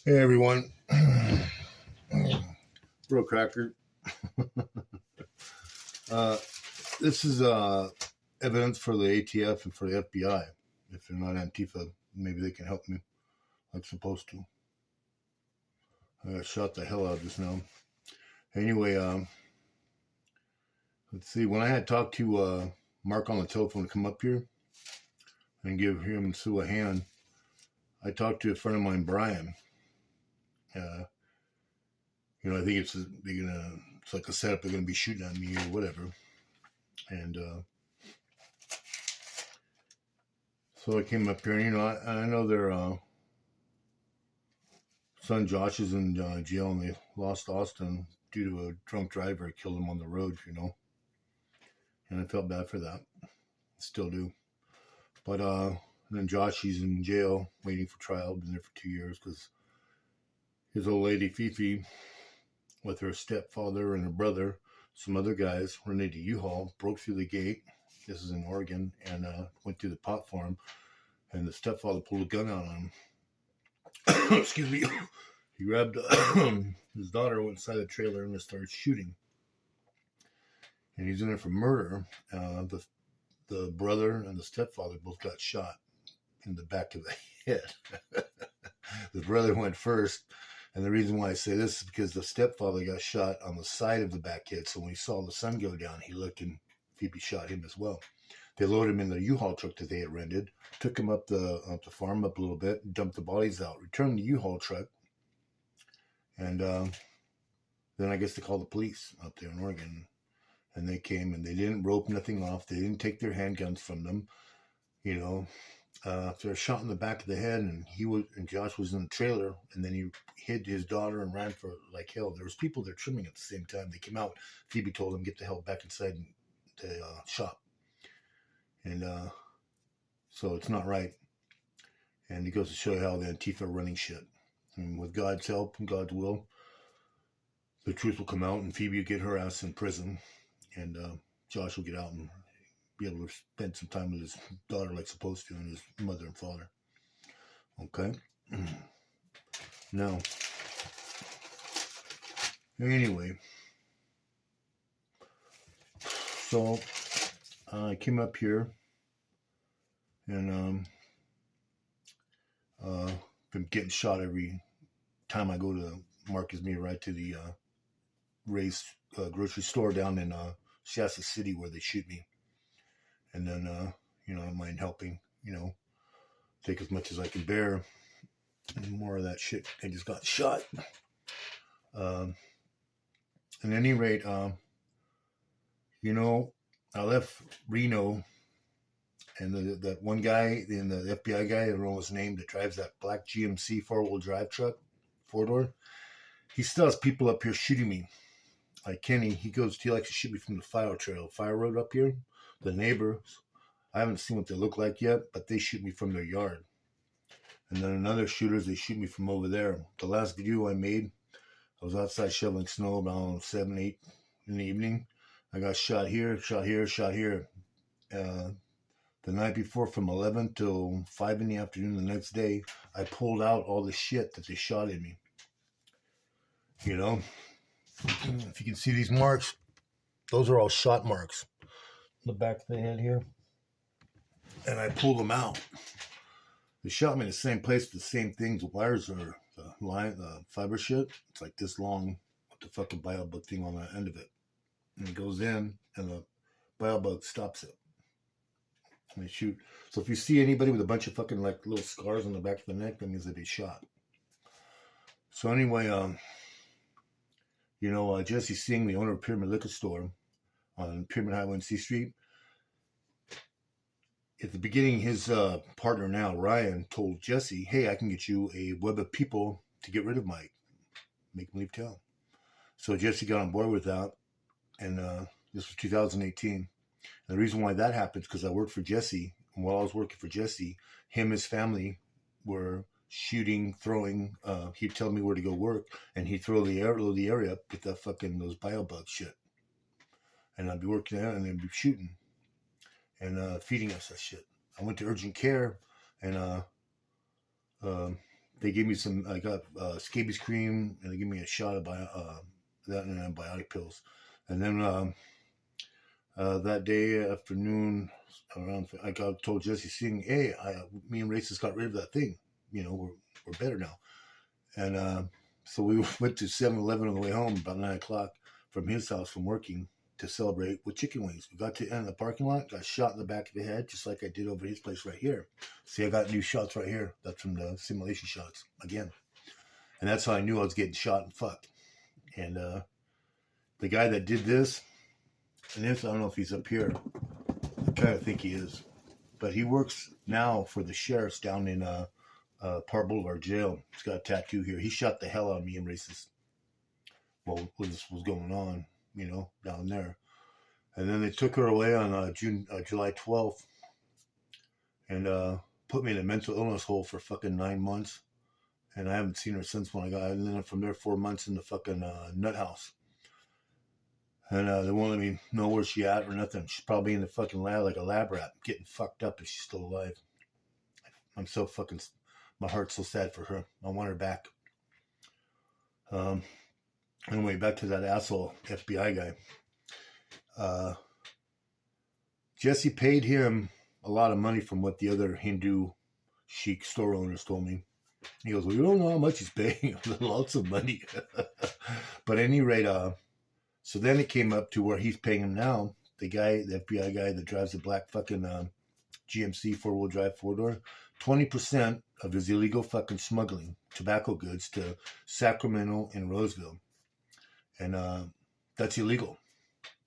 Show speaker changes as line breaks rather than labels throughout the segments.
Hey everyone, Bro Cracker. uh, this is evidence for the ATF and for the FBI. If they're not Antifa, maybe they can help me like supposed to. I got shot the hell out just now. Anyway, let's see. When I had talked to Mark on the telephone to come up here and give him and Sue a hand, I talked to a friend of mine, Brian. I think it's like a setup. They're gonna be shooting at me or whatever, and so I came up here, and I know their son Josh is in jail, and they lost Austin due to a drunk driver who killed him on the road, and I felt bad for that. Still do. But then Josh, he's in jail waiting for trial. Been there for 2 years because his old lady Fifi, with her stepfather and her brother, some other guys, ran into U-Haul, broke through the gate. This is in Oregon, and went through the pot farm, and the stepfather pulled a gun out on him. Excuse me. He grabbed his daughter, went inside the trailer, and started shooting. And he's in there for murder. The brother and the stepfather both got shot in the back of the head. The brother went first, and the reason why I say this is because the stepfather got shot on the side of the back head. So when he saw the sun go down, he looked, and Phoebe shot him as well. They loaded him in the U-Haul truck that they had rented, took him up the farm up a little bit, dumped the bodies out, returned the U-Haul truck, and then I guess they called the police up there in Oregon. And they came, and they didn't rope nothing off. They didn't take their handguns from them. They're shot in the back of the head, and Josh was in the trailer, and then he hid his daughter and ran for like hell. There was people there trimming at the same time. They came out. Phoebe told them, get the hell back inside the shop. And so it's not right. And it goes to show you how the Antifa are running shit. And with God's help and God's will, the truth will come out, and Phoebe will get her ass in prison. And Josh will get out and be able to spend some time with his daughter like supposed to, and his mother and father. Okay? Now, anyway, so I came up here, and been getting shot every time I go to Marcus me right to the Ray's grocery store down in Shasta City, where they shoot me. And then, I don't mind helping, take as much as I can bear. And more of that shit. I just got shot. At any rate, I left Reno, and that one guy, the FBI guy, I don't know his name, that drives that black GMC four-wheel drive truck, four-door, he still has people up here shooting me. Like Kenny, he likes to shoot me from the fire road up here. The neighbors, I haven't seen what they look like yet, but they shoot me from their yard. And then another shooters, they shoot me from over there. The last video I made, I was outside shoveling snow around 7, 8 in the evening. I got shot here, shot here, shot here. The night before, from 11 till 5 in the afternoon the next day, I pulled out all the shit that they shot at me. If you can see these marks, those are all shot marks. The back of the head here. And I pulled them out. They shot me in the same place, the same things. The wires are the fiber shit. It's like this long with the fucking biobug thing on the end of it. And it goes in, and the biobug stops it. And they shoot. So if you see anybody with a bunch of fucking like little scars on the back of the neck, that means that they shot. So anyway, Jesse Singh, the owner of Pyramid Liquor Store on Pyramid Highway and C Street. At the beginning, his partner now, Ryan, told Jesse, hey, I can get you a web of people to get rid of Mike. Make him leave town. So Jesse got on board with that, and this was 2018. And the reason why that happened is because I worked for Jesse, and while I was working for Jesse, him and his family were shooting, throwing. He'd tell me where to go work, and he'd throw the area up with that fucking those biobug shit. And I'd be working there, and they'd be shooting and feeding us that shit. I went to urgent care, and they gave me some. I got scabies cream, and they gave me a shot of that and antibiotic pills. And then that day afternoon, around I told Jesse, saying, "Hey, me and Racist got rid of that thing. We're better now." And so we went to 7-Eleven on the way home about 9 o'clock from his house from working to celebrate with chicken wings. We got to end the parking lot, got shot in the back of the head, just like I did over his place right here. See, I got new shots right here. That's from the simulation shots again. And that's how I knew I was getting shot and fucked. And the guy that did this, and this, I don't know if he's up here. I kind of think he is. But he works now for the sheriffs down in Park Boulevard Jail. He's got a tattoo here. He shot the hell out of me and Racist. Well, what was going on, down there. And then they took her away on July 12th and put me in a mental illness hole for fucking 9 months. And I haven't seen her since when I got, and then from there 4 months in the fucking nut house. And they won't let me know where she at or nothing. She's probably in the fucking lab like a lab rat, getting fucked up if she's still alive. I'm so fucking, my heart's so sad for her. I want her back. Anyway, back to that asshole FBI guy. Jesse paid him a lot of money from what the other Hindu chic store owners told me. He goes, "Well, you don't know how much he's paying." Lots of money. But at any rate, so then it came up to where he's paying him now. The FBI guy that drives the black fucking GMC 4-wheel drive 4-door, 20% of his illegal fucking smuggling tobacco goods to Sacramento and Roseville. And that's illegal.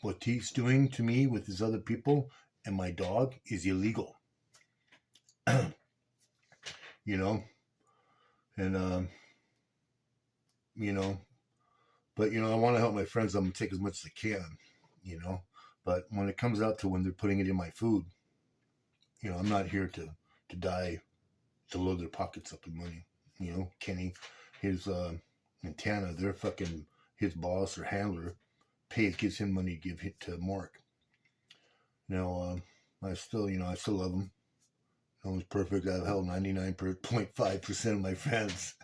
What he's doing to me with his other people and my dog is illegal. And, but, I want to help my friends. I'm going to take as much as I can, But when it comes out to when they're putting it in my food, I'm not here to die to load their pockets up with money. Kenny, his and Tana, they're fucking his boss or handler gives him money to give it to Mark. Now, I still love him. No one's perfect. I've held 99.5% of my friends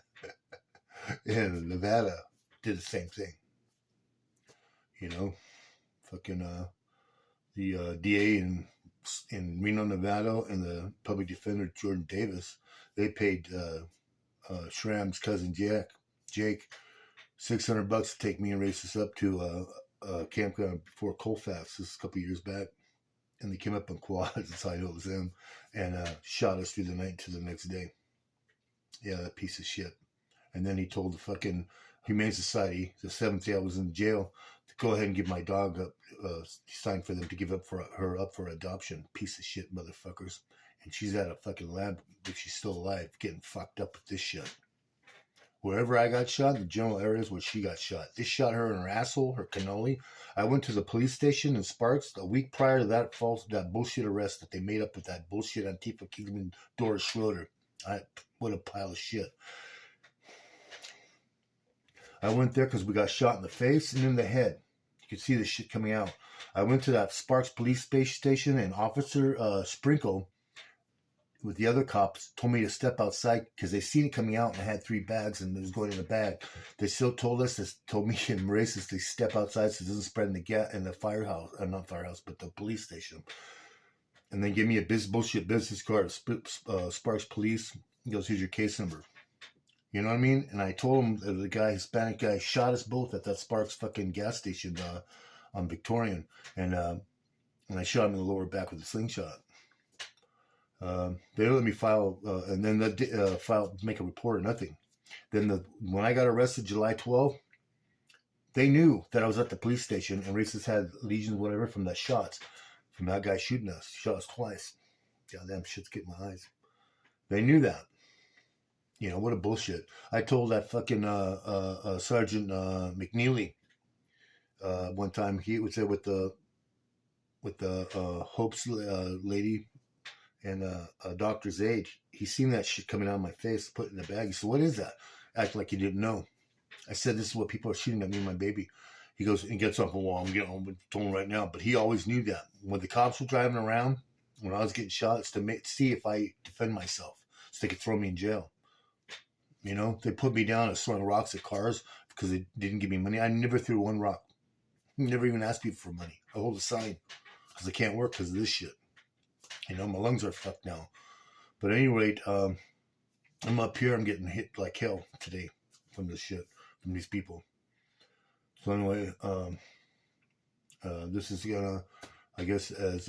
in Nevada did the same thing. Fucking the DA in Reno, Nevada, and the public defender Jordan Davis, they paid Shram's cousin Jake $600 to take me and Racist up to a campground before Colfax. This is a couple years back. And they came up on quads, that's how I know it was them, and shot us through the night to the next day. Yeah, that piece of shit. And then he told the fucking Humane Society, the 7th day I was in jail, to go ahead and give my dog up, sign for them to give her up for adoption. Piece of shit motherfuckers. And she's at a fucking lab, if she's still alive, getting fucked up with this shit. Wherever I got shot, the general areas where she got shot. They shot her in her asshole, her cannoli. I went to the police station in Sparks a week prior to that bullshit arrest that they made up with that bullshit Antifa Kingman Doris Schroeder. What a pile of shit. I went there because we got shot in the face and in the head. You could see the shit coming out. I went to that Sparks police station, and Officer Sprinkle with the other cops told me to step outside because they seen it coming out, and I had 3 bags and it was going in the bag. They still told me and Racist to step outside so it doesn't spread in the firehouse, not firehouse, but the police station. And they gave me a bullshit business card, Sparks Police. He goes, "Here's your case number." You know what I mean? And I told him the Hispanic guy, shot us both at that Sparks fucking gas station on Victorian, and I shot him in the lower back with a slingshot. They let me file, and then make a report or nothing. Then when I got arrested July 12th, they knew that I was at the police station, and Racist had lesions, whatever, from that shots, from that guy shooting us. He shot us twice. Goddamn shit's getting my eyes. They knew that. What a bullshit. I told that fucking Sergeant McNeely one time, he was there with the Hope's lady and a doctor's aide. He seen that shit coming out of my face, put it in the bag. He said, "What is that?" Acting like he didn't know. I said, "This is what people are shooting at me and my baby." He goes and gets up, "Well, I'm getting home to him right now." But he always knew that. When the cops were driving around, when I was getting shot, it's to see if I defend myself, so they could throw me in jail. You know, they put me down as throwing rocks at cars because they didn't give me money. I never threw one rock. Never even asked people for money. I hold a sign because I can't work because of this shit. You know, my lungs are fucked now. But at any rate, I'm up here. I'm getting hit like hell today from this shit, from these people. So anyway, this is gonna, I guess, as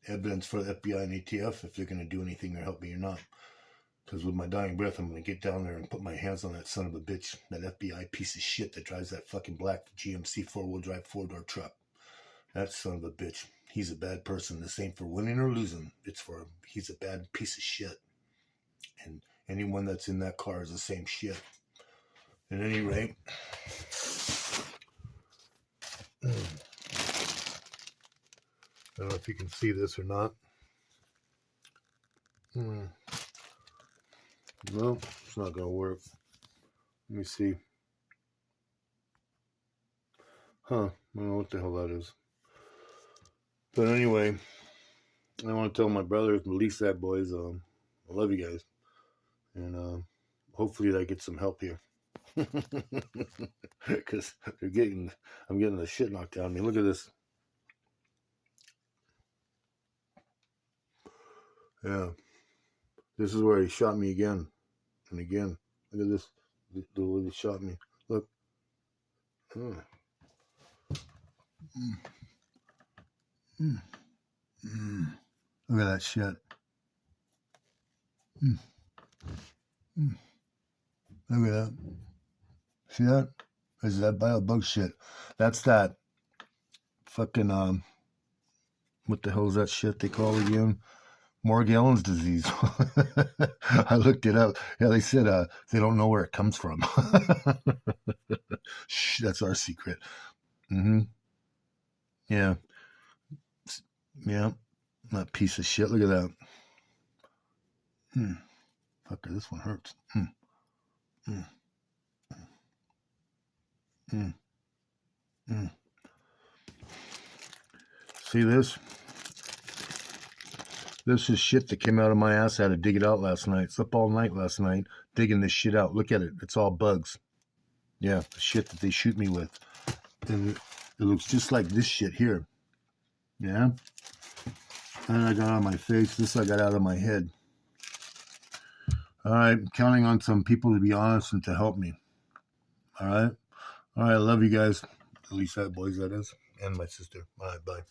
evidence for the FBI and ATF if they're gonna do anything or help me or not. Because with my dying breath, I'm gonna get down there and put my hands on that son of a bitch, that FBI piece of shit that drives that fucking black GMC 4-wheel drive 4-door truck. That son of a bitch. He's a bad person. This ain't for winning or losing. It's for, he's a bad piece of shit. And anyone that's in that car is the same shit. At any rate, I don't know if you can see this or not. No, it's not gonna work. Let me see. I don't know what the hell that is. But anyway, I want to tell my brothers, release that, boys. I love you guys. And hopefully I get some help here. Because I'm getting the shit knocked out of me. Look at this. Yeah. This is where he shot me again and again. Look at this. The way he shot me. Look. Look at that shit. Look at that. See that? Is that bio-bug shit? That's that fucking, what the hell is that shit they call it again? Morgellons disease. I looked it up. Yeah, they said they don't know where it comes from. Shh, that's our secret. Yeah. Yeah. That piece of shit. Look at that. Fucker, this one hurts. See this? This is shit that came out of my ass. I had to dig it out last night. It's up all night last night digging this shit out. Look at it. It's all bugs. Yeah, the shit that they shoot me with. And it looks just like this shit here. Yeah? And I got out of my face. This I got out of my head. All right. I'm counting on some people to be honest and to help me. All right? All right. I love you guys. At least that, boys, that is. And my sister. All right. Bye.